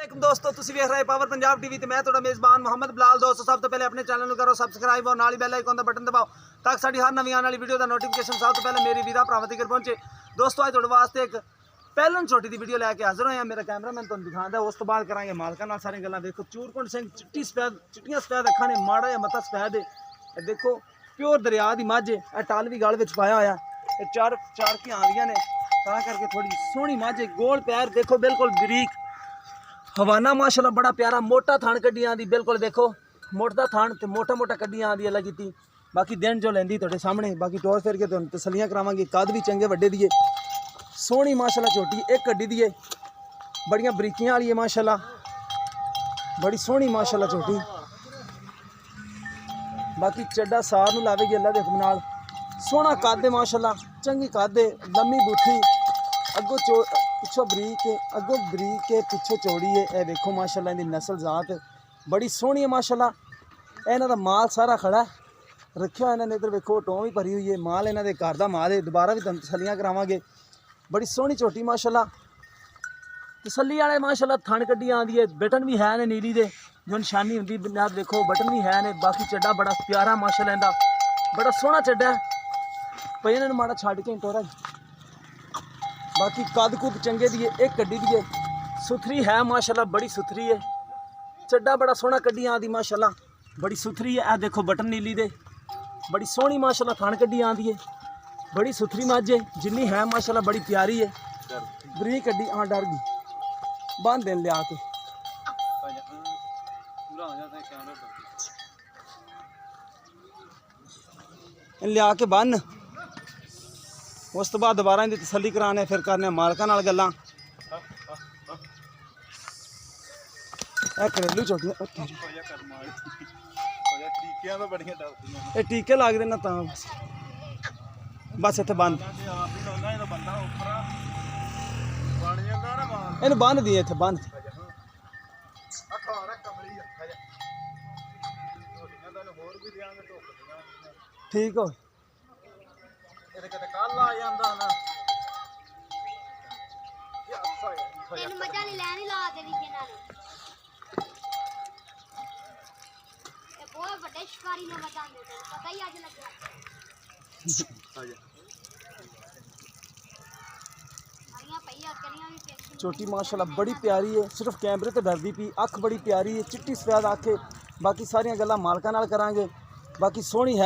वालेकुम दोस्तों, ਤੁਸੀਂ ਵੇਖ ਰਹੇ ਪਾਵਰ ਪੰਜਾਬ ਟੀਵੀ ਤੇ ਮੈਂ ਤੁਹਾਡਾ ਮੇਜ਼ਬਾਨ ਮੁਹੰਮਦ ਬਲਾਲ। ਦੋਸਤੋ, ਸਭ ਤੋਂ ਪਹਿਲੇ ਆਪਣੇ ਚੈਨਲ ਨੂੰ ਕਰੋ ਸਬਸਕ੍ਰਾਈਬ ਔਰ ਨਾਲ ਹੀ ਬੈਲ ਆਈਕਨ ਦਾ ਬਟਨ ਦਬਾਓ ਤਾਂ ਕਿ ਸਾਡੀ ਹਰ ਨਵੀਂ ਆਉਣ ਵਾਲੀ ਵੀਡੀਓ ਦਾ ਨੋਟੀਫਿਕੇਸ਼ਨ ਸਭ ਤੋਂ ਪਹਿਲੇ ਮੇਰੀ ਵੀਰਾਂ ਭਰਾਵਾਂ ਤੱਕ ਪਹੁੰਚੇ। ਦੋਸਤੋ, ਅੱਜ ਤੁਹਾਡੇ ਵਾਸਤੇ ਇੱਕ ਪਹਿਲਨ ਛੋਟੀ ਦੀ ਵੀਡੀਓ ਲੈ ਕੇ ਹਾਜ਼ਰ ਹੋਇਆ। ਮੇਰਾ ਕੈਮਰਾਮੈਨ ਤੁਹਾਨੂੰ ਦਿਖਾਉਂਦਾ, ਉਸ ਤੋਂ ਬਾਅਦ ਕਰਾਂਗੇ ਮਾਲਕਾਂ ਨਾਲ ਸਾਰੀਆਂ ਗੱਲਾਂ। ਦੇਖੋ, ਚੂਰਕੁੰਡ ਸਿੰਘ ਚਿੱਟੀਆਂ ਸਫੈਦ ਅੱਖਾਂ ਨੇ, ਮਾੜਾ ਜਿਹਾ ਮਤਾ ਸਫੈਦ ਹੈ। ਇਹ ਦੇਖੋ, ਪਿਓਰ ਦਰਿਆ ਦੀ ਮੱਝ ਹੈ। ਇਹ ਟਲ ਵੀ ਗਲ ਵਿੱਚ ਪਾਇਆ ਹੋਇਆ। ਇਹ ਚਾਰ ਕੀ ਆਉਂਦੀਆਂ ਨੇ ਤਾਂ ਕਰਕੇ ਥੋੜੀ ਸੋਹਣੀ ਮੱਝ ਹੈ। ਗੋਲ ਪੈਰ देखो, बिल्कुल बरीक हवाना माशाल्लाह, बड़ा प्यारा मोटा थान कड्डी आंदी। बिल्कुल देखो, मोटा थान ते मोटा कड्डी आंदी अलग की। बाकी दिन जो लेंदी तुहाडे सामने, बाकी टोर फिर के तुहानूं तसल्लियां करावांगे। कद भी चंगे वड्डे दी है, सोहनी माशाल्लाह झोटी एक कड्डी दी है, बड़ियां बरीकियां वाली है माशाल्लाह, बड़ी सोहनी माशाल्लाह झोटी। बाकी चड्डा सार नूं लावेगी अल्लाह दे हुक्म नाल। सोहना कद है माशाल्लाह, चंगी कद है, लम्मी बूथी, अगों पिछों बरीक है, अगों बरीक है, पिछों चौड़ी है। यह देखो माशाल्लाह, इनकी नस्ल जात बड़ी सोहनी है माशाल्लाह। इन्हां दा माल सारा खड़ा है रखिया इन्होंने। इधर देखो, टों भी भरी हुई है। माल इन्हां दे घर दा माल है। दोबारा भी तसल्लियां करावांगे। बड़ी सोहनी झोटी माशाल्लाह, तसल्ली वाले माशाल्लाह थन कड्डी आंदी है। बटन भी है ने नीली दे, जो निशानी होंदी जनाब, देखो बटन भी है ने। बाकी चड्डा बड़ा प्यारा माशाल्लाह, इनका बड़ा सोहना चड्डा है। पई इन्हां नूं माड़ा छड्ड के टोरा। बाकी कद कुद चंगे दी है, एक कड्डी दी है, सुथरी है माशाल्लाह, बड़ी सुथरी है। चड्डा बड़ा सोहना कड्डी आंदी माशाल्लाह, बड़ी सुथरी है। आ देखो बटन नीली दे, बड़ी सोहनी माशाल्लाह थान कड्डी आंदी है। बड़ी सुथरी मझ है, जिन्नी है माशाल्लाह, बड़ी प्यारी है। बरीक कड्डी। हाँ, डर गई। बांध देन लिया के लिया के बन। उस तो बाद दोबारा इनकी तसल्ली कराने, फिर करने मालकां नाल गल्लां। घरेलू झोटियां टीके लगते ना, तां बस इत्थे बंद इन्हूं बंद दिए, इत्थे बंद। ठीक हो छोटी माशाल्लाह बड़ी प्यारी है। सिर्फ कैमरे तो डरदी पी, अख बड़ी प्यारी है, चिट्टी सफेद अख है। बाकी सारियां गल्लां मालकां नाल करांगे। बाकी सोहनी है।